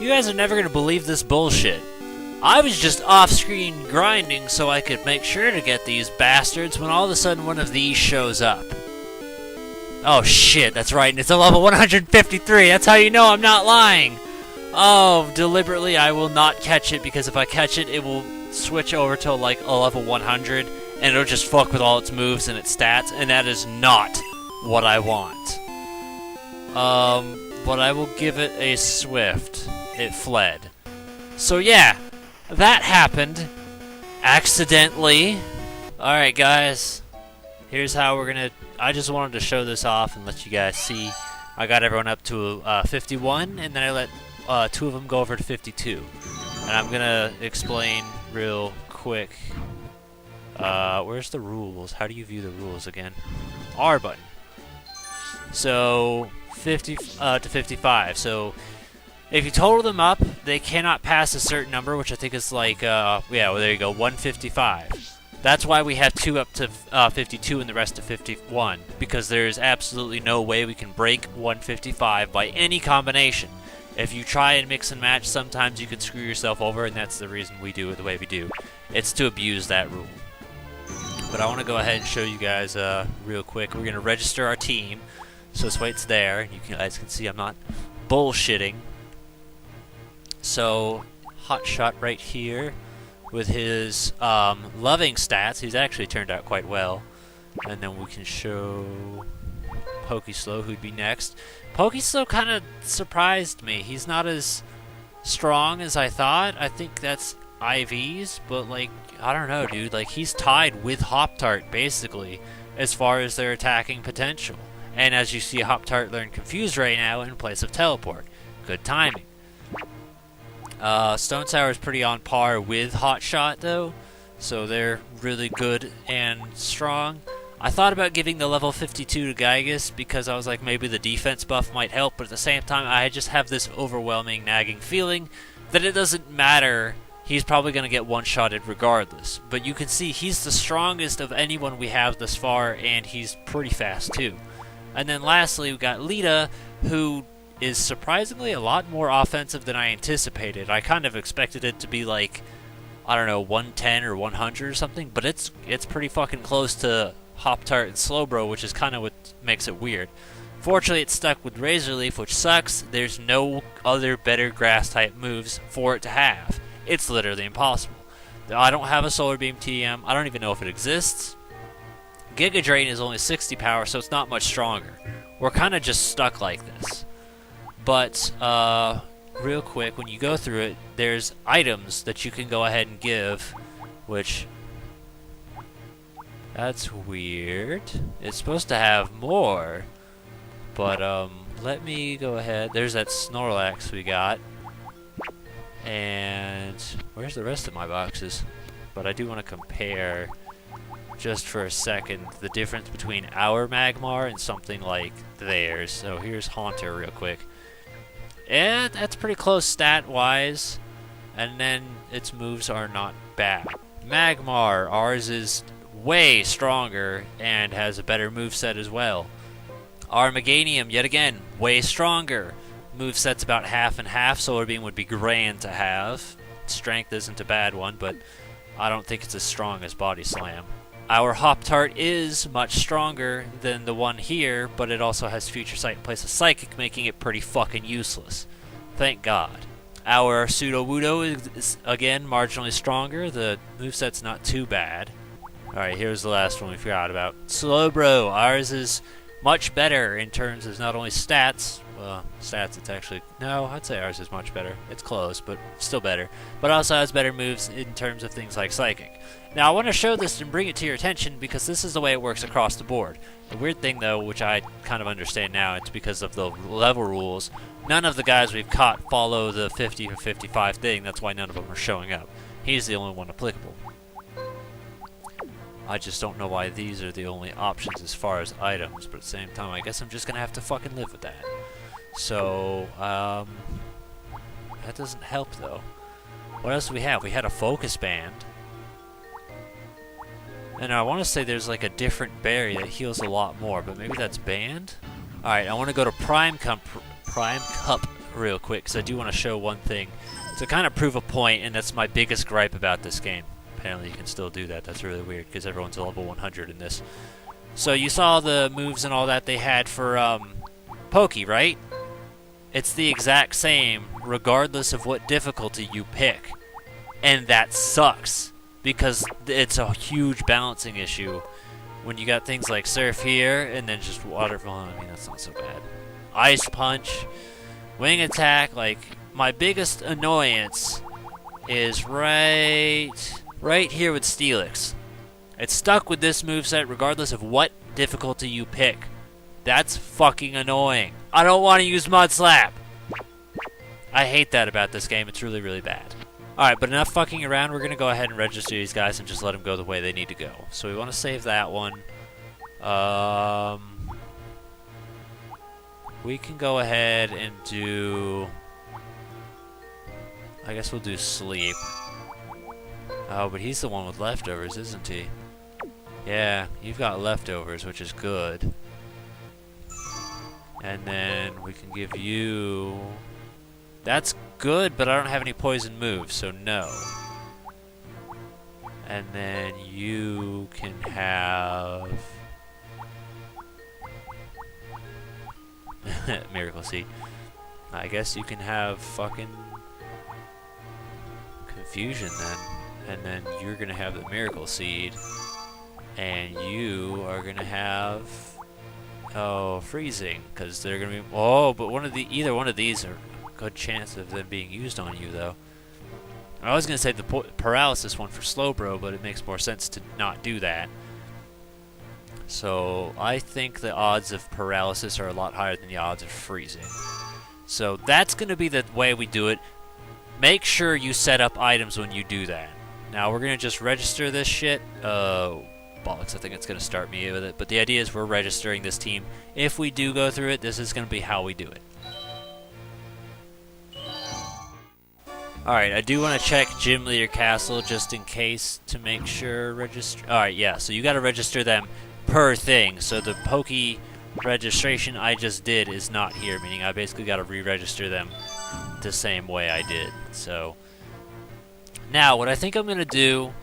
You guys are never gonna believe this bullshit. I was just off-screen grinding so I could make sure to get these bastards when all of a sudden one of these shows up. Oh shit, that's right, and it's a level 153, that's how you know I'm not lying! Oh, deliberately I will not catch it, because if I catch it, it will switch over to like a level 100, and it'll just fuck with all its moves and its stats, and that is not what I want. But I will give it a swift. It fled. So yeah, that happened. Accidentally. Alright guys, here's how we're gonna... I just wanted to show this off and let you guys see. I got everyone up to 51, and then I let 2 of them go over to 52. And I'm gonna explain real quick. Where's the rules? How do you view the rules again? R button. So 50 to 55. So if you total them up, they cannot pass a certain number, which I think is like yeah, well, there you go, 155. That's why we have 2 up to 52 and the rest to 51, because there's absolutely no way we can break 155 by any combination. If you try and mix and match, sometimes you could screw yourself over, and that's the reason we do it the way we do. It's to abuse that rule. But I want to go ahead and show you guys real quick. We're going to register our team. So this way it's there, and you guys can see I'm not bullshitting. So, Hotshot right here with his loving stats. He's actually turned out quite well. And then we can show Pokeslow, who'd be next. Pokeslow kind of surprised me. He's not as strong as I thought. I think that's IVs, but like, I don't know, dude. Like, he's tied with Hop-Tart, basically, as far as their attacking potential. And as you see, Hop-Tart learn Confuse right now in place of Teleport. Good timing. Stone Sour is pretty on par with Hotshot, though, so they're really good and strong. I thought about giving the level 52 to Gygus because I was like, maybe the defense buff might help, but at the same time, I just have this overwhelming, nagging feeling that it doesn't matter. He's probably going to get one-shotted regardless. But you can see he's the strongest of anyone we have thus far, and he's pretty fast, too. And then lastly, we got Lita, who is surprisingly a lot more offensive than I anticipated. I kind of expected it to be like, I don't know, 110 or 100 or something, but it's pretty fucking close to Hop-Tart and Slowbro, which is kind of what makes it weird. Fortunately, it's stuck with Razor Leaf, which sucks. There's no other better grass-type moves for it to have. It's literally impossible. I don't have a Solar Beam TM. I don't even know if it exists. Giga Drain is only 60 power, so it's not much stronger. We're kind of just stuck like this. But, real quick, when you go through it, there's items that you can go ahead and give, which... That's weird. It's supposed to have more, but, let me go ahead. There's that Snorlax we got. And where's the rest of my boxes? But I do want to compare, just for a second, the difference between our Magmar and something like theirs. So here's Haunter real quick. And that's pretty close stat-wise. And then its moves are not bad. Magmar, ours is way stronger and has a better moveset as well. Our Meganium, yet again, way stronger. Moveset's about half and half. Solar Beam would be grand to have. Strength isn't a bad one, but I don't think it's as strong as Body Slam. Our Hop-Tart is much stronger than the one here, but it also has Future Sight in place of Psychic, making it pretty fucking useless. Thank God. Our Sudowoodo is, again, marginally stronger. The moveset's not too bad. Alright, here's the last one we forgot about. Slowbro. Ours is much better in terms of not only stats. Well, stats, it's actually... No, I'd say ours is much better. It's close, but still better. But also has better moves in terms of things like Psychic. Now, I want to show this and bring it to your attention because this is the way it works across the board. The weird thing, though, which I kind of understand now, it's because of the level rules. None of the guys we've caught follow the 50 or 55 thing. That's why none of them are showing up. He's the only one applicable. I just don't know why these are the only options as far as items, but at the same time, I guess I'm just going to have to fucking live with that. So, that doesn't help, though. What else do we have? We had a Focus Band. And I want to say there's like a different berry that heals a lot more, but maybe that's banned? Alright, I want to go to Prime Cup real quick, because I do want to show one thing to kind of prove a point, and that's my biggest gripe about this game. Apparently you can still do that. That's really weird, because everyone's level 100 in this. So you saw the moves and all that they had for Pokey, right? It's the exact same, regardless of what difficulty you pick. And that sucks, because it's a huge balancing issue when you got things like Surf here, and then just Waterfall. I mean, that's not so bad. Ice Punch, Wing Attack. Like, my biggest annoyance is right here with Steelix. It's stuck with this moveset regardless of what difficulty you pick. That's fucking annoying. I don't want to use Mud Slap. I hate that about this game. It's really, really bad. Alright, but enough fucking around. We're going to go ahead and register these guys and just let them go the way they need to go. So we want to save that one. We can go ahead and do... I guess we'll do Sleep. Oh, but he's the one with leftovers, isn't he? Yeah, you've got leftovers, which is good. And then we can give you... That's good, but I don't have any poison moves, so no. And then you can have... Miracle Seed. I guess you can have fucking... Confusion then. And then you're gonna have the Miracle Seed. And you are gonna have... Oh, Freezing, because they're gonna be... Oh, but either one of these are... Good chance of them being used on you, though. I was going to say the paralysis one for Slowbro, but it makes more sense to not do that. So I think the odds of paralysis are a lot higher than the odds of freezing. So that's going to be the way we do it. Make sure you set up items when you do that. Now we're going to just register this shit. Bollocks, I think it's going to start me with it. But the idea is we're registering this team. If we do go through it, this is going to be how we do it. Alright, I do want to check Gym Leader Castle just in case to make sure register. Alright, yeah, so you got to register them per thing. So the Pokey registration I just did is not here, meaning I basically got to re-register them the same way I did. So now what I think I'm going to do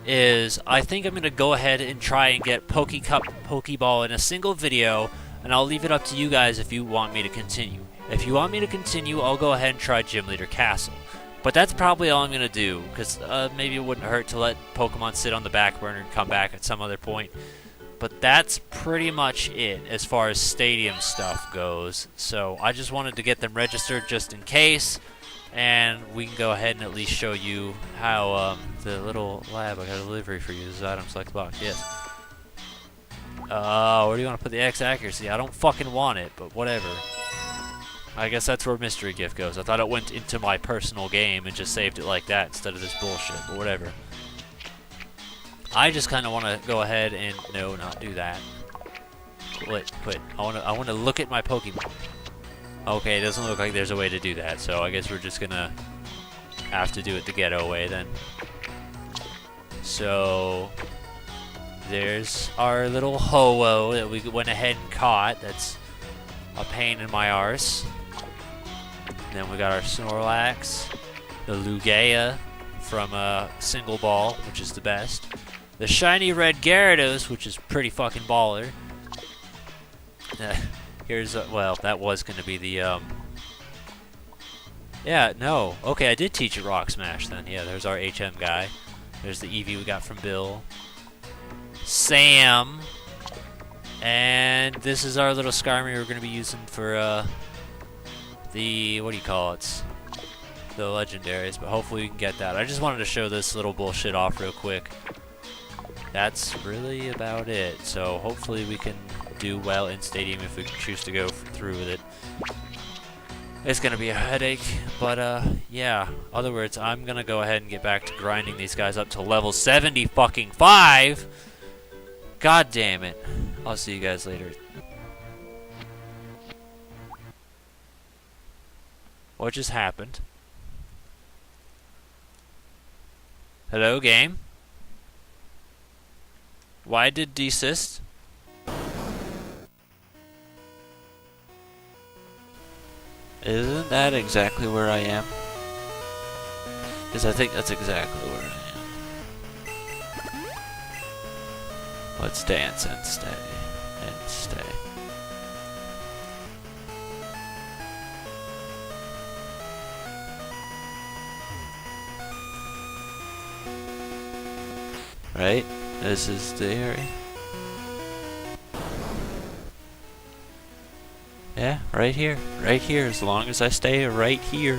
is I think I'm going to go ahead and try and get Pokecup Pokeball in a single video, and I'll leave it up to you guys if you want me to continue. If you want me to continue, I'll go ahead and try Gym Leader Castle. But that's probably all I'm going to do, because maybe it wouldn't hurt to let Pokemon sit on the back burner and come back at some other point. But that's pretty much it as far as stadium stuff goes. So I just wanted to get them registered just in case, and we can go ahead and at least show you how the little lab, I got a delivery for you. This is item select box, yes. Where do you want to put the X accuracy? I don't fucking want it, but whatever. I guess that's where Mystery Gift goes. I thought it went into my personal game and just saved it like that instead of this bullshit, but whatever. I just kind of want to go ahead and... No, not do that. Quit. I want to look at my Pokemon. Okay, it doesn't look like there's a way to do that, so I guess we're just going to have to do it the ghetto way then. So... There's our little Ho-Oh that we went ahead and caught. That's a pain in my arse. Then we got our Snorlax, the Lugia from Single Ball, which is the best. The shiny red Gyarados, which is pretty fucking baller. Here's well, that was going to be the yeah, no. Okay, I did teach it Rock Smash then. Yeah, there's our HM guy. There's the Eevee we got from Bill. Sam. And this is our little Skarmory we're going to be using for the, what do you call it? The legendaries, but hopefully we can get that. I just wanted to show this little bullshit off real quick. That's really about it. So hopefully we can do well in Stadium if we choose to go through with it. It's going to be a headache, but yeah. Other words, I'm going to go ahead and get back to grinding these guys up to level 70 fucking 5. God damn it. I'll see you guys later. What just happened? Hello, game? Why did desist? Isn't that exactly where I am? Because I think that's exactly where I am. Let's dance and stay. And stay. Right? This is the area. Yeah, right here. Right here, as long as I stay right here.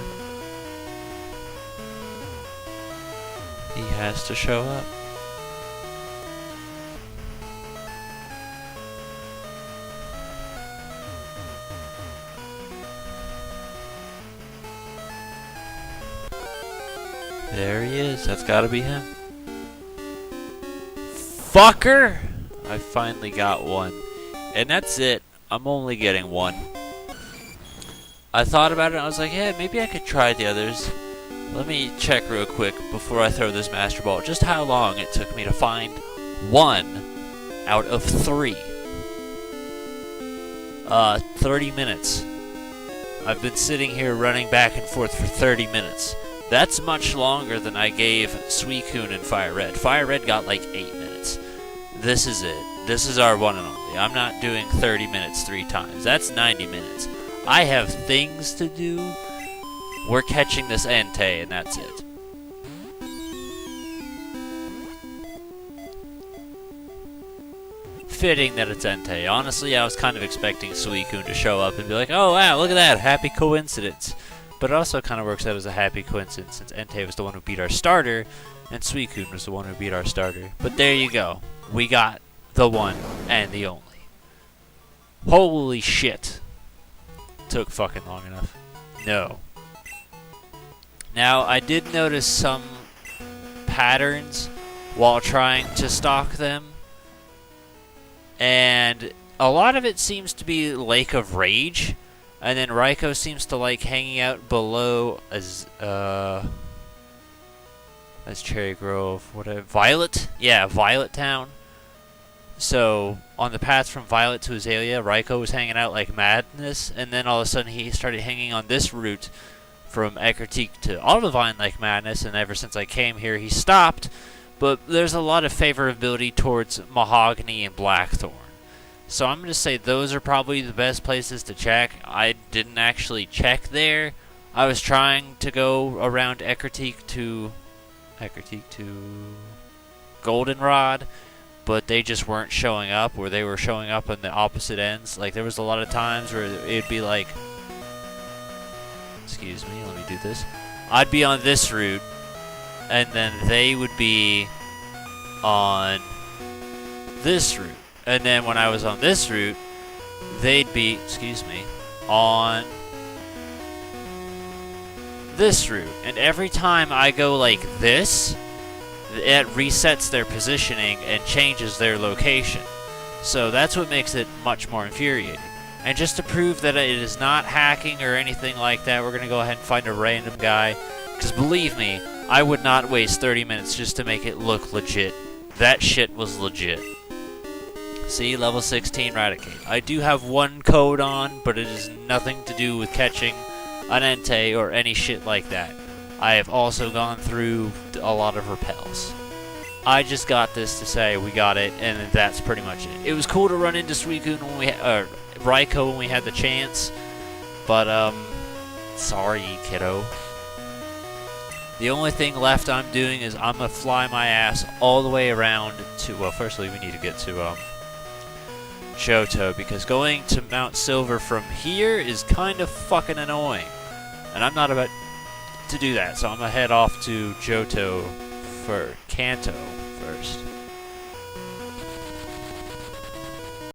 He has to show up. There he is. That's gotta be him. Fucker! I finally got one. And that's it. I'm only getting one. I thought about it and I was like, yeah, maybe I could try the others. Let me check real quick before I throw this Master Ball just how long it took me to find one out of 3. 30 minutes. I've been sitting here running back and forth for 30 minutes. That's much longer than I gave Suicune and Fire Red. Fire Red got like 8 minutes. This is it. This is our one and only. I'm not doing 30 minutes 3 times. That's 90 minutes. I have things to do. We're catching this Entei, and that's it. Fitting that it's Entei. Honestly, I was kind of expecting Suicune to show up and be like, oh wow, look at that, happy coincidence. But it also kind of works out as a happy coincidence since Entei was the one who beat our starter, and Suicune was the one who beat our starter. But there you go. We got the one and the only. Holy shit. Took fucking long enough. No. Now, I did notice some patterns while trying to stalk them. And a lot of it seems to be Lake of Rage. And then Raikou seems to like hanging out below as Cherry Grove, whatever. Violet? Yeah, Violet Town. So, on the path from Violet to Azalea, Raikou was hanging out like madness, and then all of a sudden he started hanging on this route from Ecruteak to Olivine like madness, and ever since I came here he stopped, but there's a lot of favorability towards Mahogany and Blackthorn. So I'm going to say those are probably the best places to check. I didn't actually check there. I was trying to go around Ecruteak to Goldenrod, but they just weren't showing up, or they were showing up on the opposite ends. Like, there was a lot of times where it'd be like, excuse me, let me do this. I'd be on this route, and then they would be on this route. And then when I was on this route, they'd be, excuse me, on this route. And every time I go like this, it resets their positioning and changes their location. So that's what makes it much more infuriating. And just to prove that it is not hacking or anything like that, we're going to go ahead and find a random guy. Because believe me, I would not waste 30 minutes just to make it look legit. That shit was legit. See, level 16 Raticate. I do have one code on, but it has nothing to do with catching an Entei or any shit like that. I have also gone through a lot of repels. I just got this to say we got it, and that's pretty much it. It was cool to run into Suicune when we Raikou when we had the chance, but sorry, kiddo. The only thing left I'm doing is I'm gonna fly my ass all the way around to. Well, firstly we need to get to Johto, because going to Mount Silver from here is kind of fucking annoying, and I'm not about to do that, so I'm gonna head off to Johto for Kanto first.